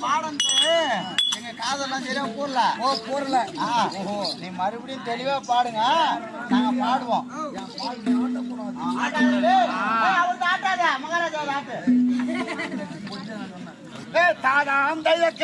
பாடம் எங்க காதெல்லாம் சரியா போடல. போடல. ஓஹோ, நீ மறுபடியும் தெளிவா பாடுங்க, நாங்க பாடுவோம். மகாராஜா ஆட்டு தாதாம் தையக்க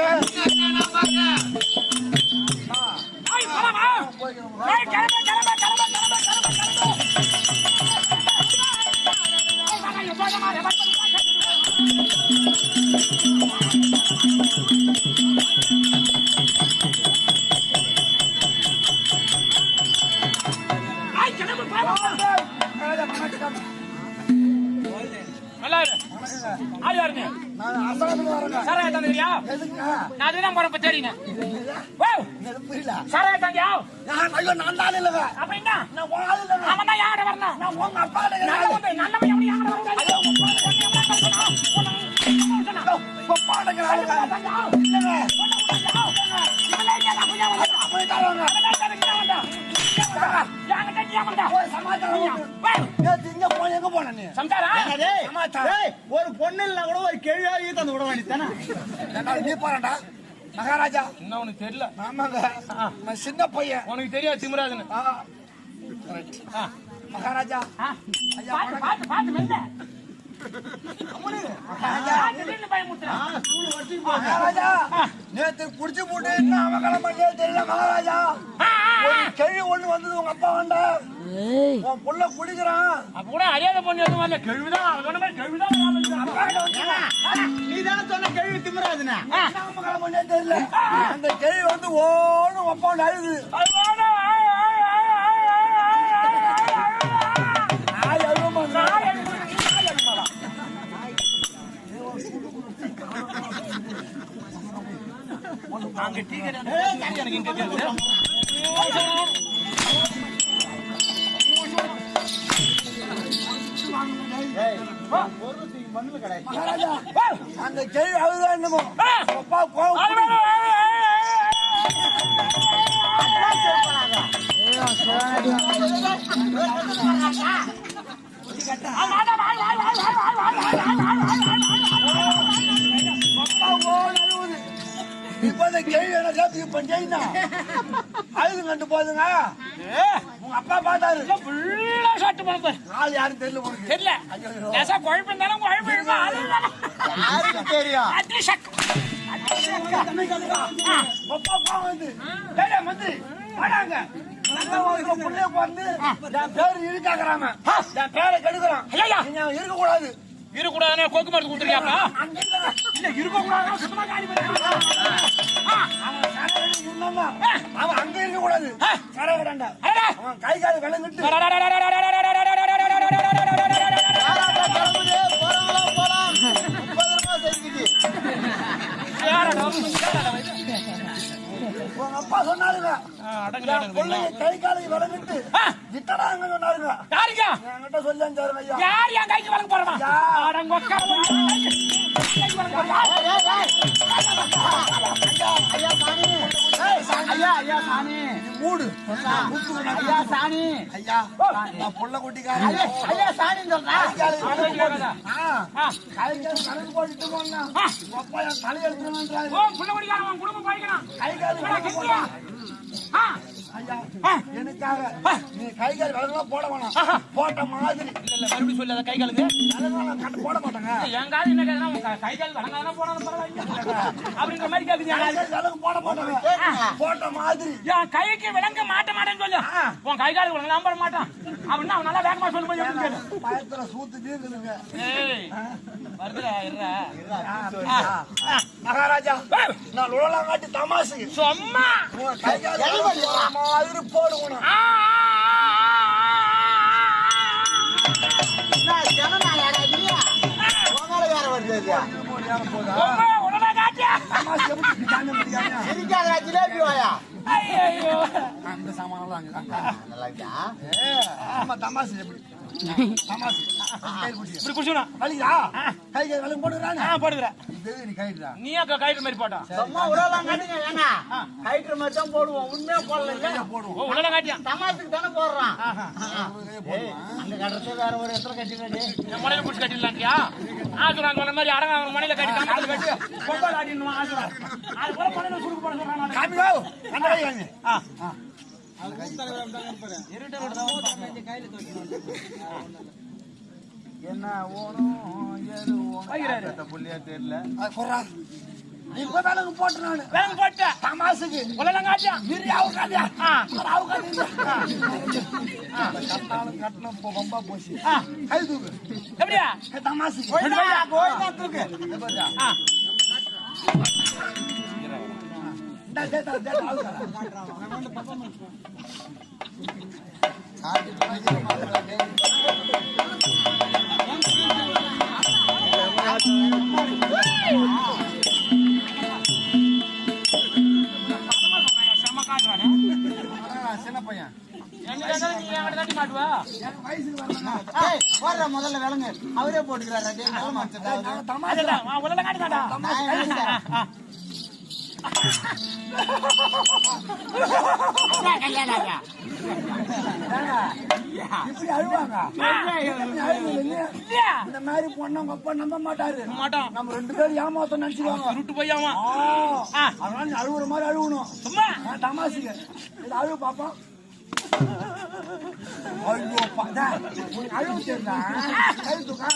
ஒரு பொண்ணு இல்ல கூட ஒரு கேள்வியாரியே தந்து விட வேண்டியதானே. நீ பாருடா மகாராஜா. என்ன உனக்கு தெரியல? ஆமாங்க, நான் சின்ன பையன். உனக்கு தெரியாது திமிராதுன்னு. மகாராஜா நேத்து குடிச்சு போட்டு என்ன அவங்கள பண்ணியே தெரியல மகாராஜா. ஒரு கேள்வி ஒண்ணு வந்தது, உங்க அப்பா வேண்டா உன் புள்ள குடிக்கிறான். அப்ப கூட அறியாத பொண்ணு எதுவும் வரல. கேள்விதான் நீதான சொன்ன கேள்வி திமிராதுன்னு. அவங்கள பண்ணியே தெரியல. அந்த கேள்வி வந்து ஓன்னு அப்பா அழுது அங்க டீ கடை எனக்கு இங்க கேக்குது. அந்த கேள்வி அழுதான் என்னமோ அப்பா கோவம் இப்ப அந்த கேள்வி அழுது கண்டு போதுங்க. உங்க அப்பா பார்த்தாரு. ஆள் யாரும் தெரியல. உனக்கு தெரியல? குழப்பம் தெரியும். அப்பா வந்து வந்து வாடாங்க பேரு இருக்காங்க, பேரை கெடுக்கிறான். இருக்க கூடாது. இருக்கக்கூடாது கொக்கு மருந்து கொடுத்துருக்கியாப்பா? இல்ல இருக்க கூடாது. சுத்தமா காலி அவன் அங்க இருக்க கூடாது. அவன் கை கால விளங்கிட்டு உங்க அப்பா சொன்னாருங்க, கை காலுக்கு விளங்கிட்டு இத்தடா அங்க சொன்னாருங்க. என்கிட்ட சொல்லி அஞ்சாருங்க. ஐயா யார் என் கைக்கு வழங்க போறமா? மூடு ஐயா சாணி. ஐயா பொள்ள குட்டிக்கார ஐயா சாணி கணக்கு போட்டுட்டு போனா அப்பா என் தலை எடுத்துறாங்க. கை கால எனக்காக நீ கை கால் விலங்கெல்லாம் போட வேணாம். போட்ட மாதிரி இல்ல மறுபடியும் சொல்லி கை காலுக்கு கட்டு போட மாட்டாங்க. என் கால் என்ன கை கால் விலங்காதான் போனாலும் பரவாயில்ல அப்படிங்கிற மாதிரி கேக்குது. விலங்கு போட மாட்டாங்க. போட்ட மாதிரி என் கைக்கு விலங்கு மாட்ட மாட்டேன்னு சொல்லு. உன் கை காலுக்கு விலங்கு நம்ப மாட்டான் அப்படின்னா அவன் நல்லா வேகமா சொல்லும்போது பயத்துல சூத்து தீர்ந்துருங்க. மகாராஜா நான் உலகாட்டி தமாசு சும்மா கை கால் மாதிரி போடுவோம். ஜிலேபி வாயா அந்த சாமான தமாசு எப்படி தமாசு இப்படி குடிச்சணும் வலிக்குதா கை கால் வலிக்கு போடுறானே போடுறேன் நீ கைடுறா நீ கயிறு மாதிரி போட்டா சும்மா உலகம் காட்டுங்க வேணா கயிற்று மாதிரி தான் போடுவோம் உண்மையா போடல போடுவோம் ஓ உலகம் காட்டியா தமாசுக்கு தானே போடுறான் அங்க கட்டுறது வேற ஒரு இடத்துல கட்டினாடி என் மனையில பிடிச்சி கட்டிடலான்ட்டியா ஆசுரா சொன்ன மாதிரி அடங்க அவன் மனையில கட்டி கம்பளத்துல கட்டி பொங்கல் ஆடினுமா ஆசுரா அது போல மனையில சுருக்கு போட சொல்றான் காமியோ அந்த கை காமி என்ன ஓணும் ஏது ஓணும் புள்ளியா தெரியல கொறா நீ கோதாலங்க போட்டு நானு வேங்க போட்ட தமாசுக்கு உலகம் காட்டியா மிரியாவு காட்டியா ராவு காட்டியா கட்டாலும் கட்டணும் ரொம்ப போச்சு கை தூக்கு எப்படியா தமாசுக்கு கோயிலா தூக்கு டா டேட்டா டேட்டா ஆவுடா சின்ன பையன் முதல்ல விளங்கு அவரே போட்டுக்கிறாரு இப்படி அழுவாங்க இந்த மாதிரி பொண்ணு உங்க அப்பா நம்ப மாட்டாரு மாட்டோம் நம்ம 2 பேரும் ஏமாத்தம் நினைச்சுக்குவாங்க விட்டு போயாமா அதனால நீ அழுவுற மாதிரி அழுவணும் சும்மா தமாசுக்கு இது அழுவு பாப்பா ஐயோ பாதா அழுவு தெரியா கை தூக்கா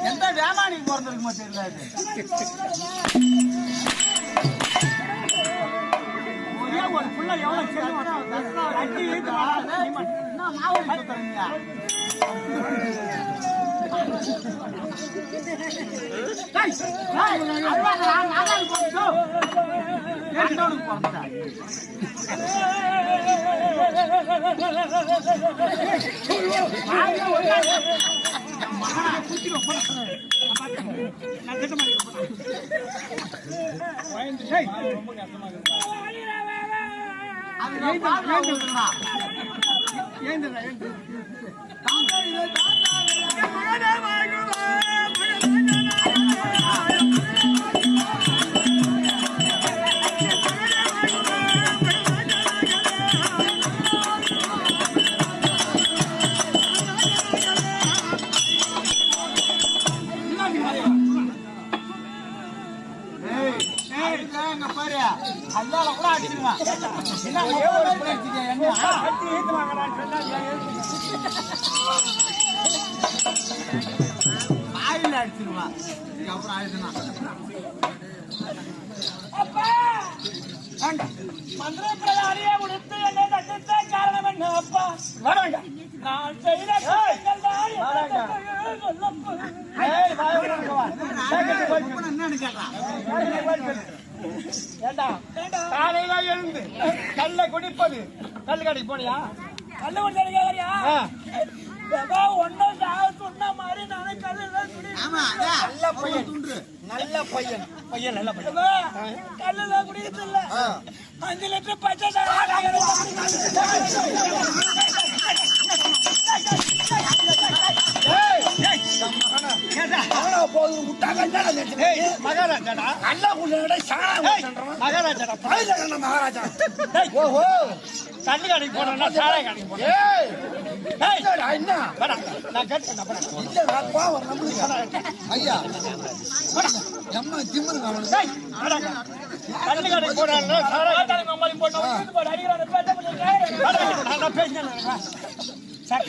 எந்த வேமானிக்கு பிறந்திருக்குமோ தெரியல ஒரு புள்ள எவ்வளவு அல்லால கூட அடிச்சுடுவான். என்ன ஆயில் அடிச்சிருவான். அப்புறம் ஆயிடுச்சுனா மந்திர பிரதானியை உடுத்து என்னை தண்டித்த காரணம் என்ன அப்பா? நான் செய்த என்னன்னு கேட்டான். ஏண்டா காலையில எழுந்து கல்ல குடிப்பது கல்லு கடைக்கு போனியா? கல்லு குடிச்சா கேக்குறியா? ஒன்னும் சொன்ன மாதிரி நானே கல்லு ஆமா, அதான். நல்ல பையன் துண்டு. நல்ல பையன் பையன் நல்ல பையன். கல்லுதான் குடிக்கிறது இல்ல. 5 லிட்டர் பச்சை மகாராஜாடா நல்லா குடிச்சா மகாராஜாடா மகாராஜா. ஓஹோ கல்லு கடைக்கு போனா சாராய கடைக்கு போனா என்ன நான் கேட்டேன் ஐயா எம்மா திமுரு கல்லு கடைக்கு போனா சாராய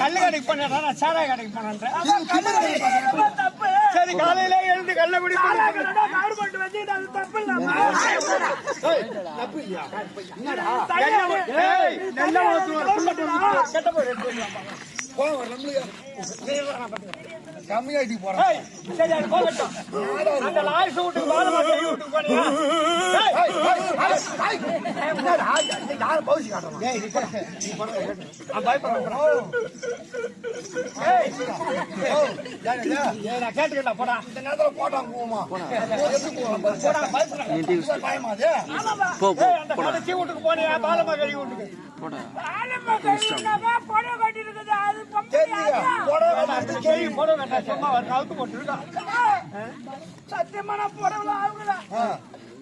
கல்லு கடைக்கு போனா சாராய கடைக்கு போனேன். சரி காலையில எழுந்து கல்ல குடி கம்மியாட்டி போறேன். சரி அது போகட்டும். அந்த லாய்ஸ் வீட்டுக்கு வீட்டுக்கு போனியா? யாரும் பவுசி காட்டணும். நான் கேட்டுக்கிட்டா போடா. இந்த நேரத்துல போட்டாங்க போமா பயமா அது அந்த கடைசி வீட்டுக்கு போனியா? பாலமகரி வீட்டுக்கு சத்தியமான போடல ஆகுல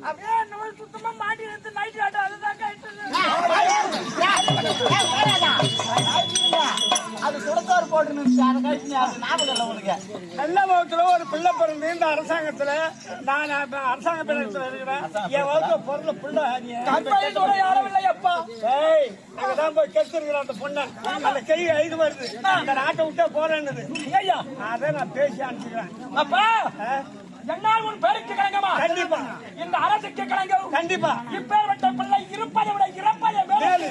அப்படியே சுத்தமா மாட்டி எடுத்து நைட் ஆட்டம் அதுதான் அது சுடத்தோறு போட்டு அதை கழிச்சு அது ஞாபகம் இல்லை உனக்கு. நல்ல வகுத்துல ஒரு பிள்ளை பிறந்து இந்த அரசாங்கத்துல நான் அரசாங்க பிள்ளைத்துல இருக்கிறேன். என் வகுத்துல பிறந்த பிள்ளை யாரும் இல்லை அப்பா. அங்கதான் போய் கெடுத்துருக்கிறேன் அந்த பொண்ணை. அந்த கை 5 வருது. அந்த நாட்டை விட்டே போறேன்னு ஐயா அதை நான் பேசி அனுப்பிக்கிறேன். அப்பா என்னால் உன் பேருக்கு கிளங்கமா? கண்டிப்பா. இந்த அரசுக்கு கிளங்கும். கண்டிப்பா. இப்பேற்பட்ட பிள்ளை இருப்பதை விட இறப்பதை வேறு.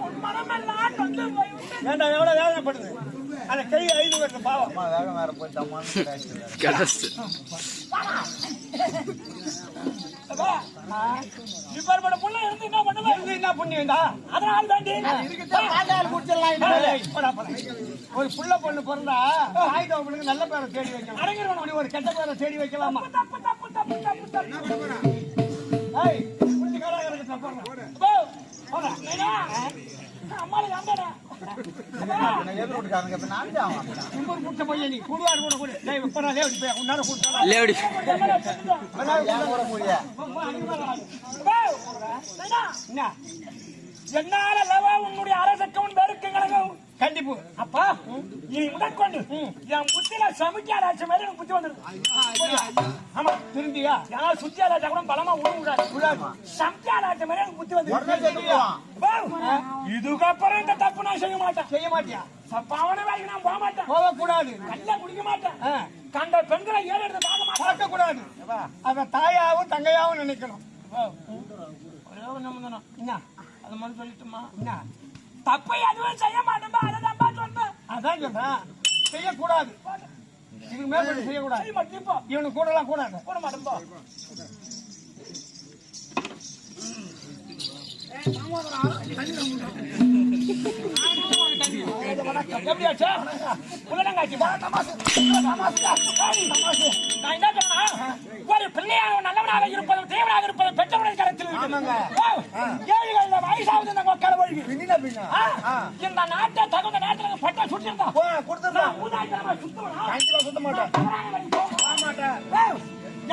உன் மனமெல்லாம் வந்து ஏண்டா எவ்வளவு வேதனைப்படுது. அந்த கை 5 வருது பாவம். வேற போயிட்டாமா இப்பேற்பட்ட பிள்ளை இருந்து என்ன பண்ணுவேன்? இருந்து என்ன புண்ணியம்டா? அதனால தாண்டி ஒரு புள்ள பொண்ணு பிறந்தா ஆயுதவனுக்கு நல்ல பேரை தேடி வைக்கலாம். அடங்கிருவன் ஒரு கெட்ட பேரை தேடி வைக்கலாமா? தப்பு தப்பு தப்பு தப்பு தப்பு. அம்மால யாண்டா எதிர்காரங்க பையன் நீ கூடுவாரு கூட கூட உன்னால என்னால உன்னுடைய அரசுக்கு உன் பேருக்கு கண்டிப்பு. அப்பா நீ முதற்கொண்டு என் புத்தியில சமுத்தியாராட்சி மாதிரி எனக்கு புத்தி வந்துருக்கு. ஆமா திருந்தியா? ஏன்னா சுத்தியாராட்சா கூட பலமா விடாது. சமுத்தியாராட்சி மாதிரி எனக்கு புத்தி வந்து இதுக்கப்புறம் இந்த தப்பு நான் செய்ய மாட்டேன். செய்ய மாட்டியா? பாவன வேலைக்கு நான் போக மாட்டேன். போகக்கூடாது. கல்ல குடிக்க மாட்டேன். கண்ட பெண்களை ஏழு எடுத்து பார்க்க கூடாது. அத தாயாவும் தங்கையாவும் நினைக்கணும். அது மாதிரி சொல்லிட்டுமா தப்பை அதுவும் செய்ய மாட்டேன்பா. அதான் சொன்னேன். அதான் சொல்றேன் செய்யக்கூடாது. இதுக்கு மேற்பட்டு செய்யக்கூடாது. இவனுக்கு கூட எல்லாம் கூடாது. கூட மாட்டேன்பா. எப்படியாச்சா உலகங்காட்சி நான் என்ன சொன்னா ஒரு பிள்ளையாக நல்லவனாக இருப்பதும் தேவனாக இருப்பதும் பெற்றவனை கருத்தில் ஏழுகள்ல வயசாவது இந்த மக்கள் வழி இந்த நாட்டை தகுந்த நேரத்தில் பட்ட சுட்டிருந்தா சுத்த மாட்டேன்.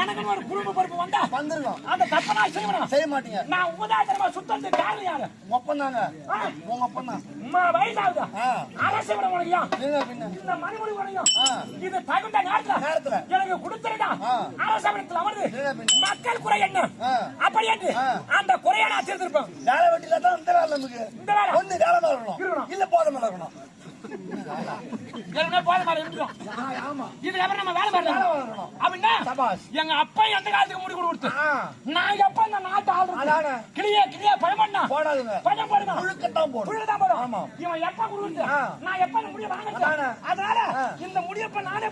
எனக்கு ஒரு குடும்ப பொறுப்பு வந்தா வந்துருக்கும். அந்த தப்ப நான் செய்ய மாட்டீங்க. நான் உதாரணமா சுத்தத்து காரணம் யாரு? ஒப்பம் தாங்க. உங்க ஒப்பம் தான். வயசாகுதா அரசு விட முடியும். இந்த மணிமொழி முடியும். இது தகுந்த நேரத்துல எனக்கு கொடுத்துருந்தா அரசு அமர்ந்து மக்கள் குறை என்ன அப்படி என்று அந்த குறையை நான் தீர்த்திருப்பேன். வேலை வெட்டில தான் இந்த வேலை நமக்கு. இந்த வேலை ஒண்ணு வேலை மேல இருக்கணும் இல்ல போத மேல இருக்கணும். போத மேல இருக்கணும். இதுல அப்புறம் நம்ம வேலை பார்க்கணும் அப்படின்னா எங்க அப்பா எந்த காலத்துக்கு முடி கொடுத்து நான் எப்ப இந்த நாட்டு ஆள் கிளியா பயமண்ணா போடாதுங்க. பயம் போடுங்க. புழுக்கத்தான் போடும். இவன் எப்ப கொடுத்து நான் எப்ப இந்த முடிய வாங்க. அதனால இந்த முடியப்ப நானே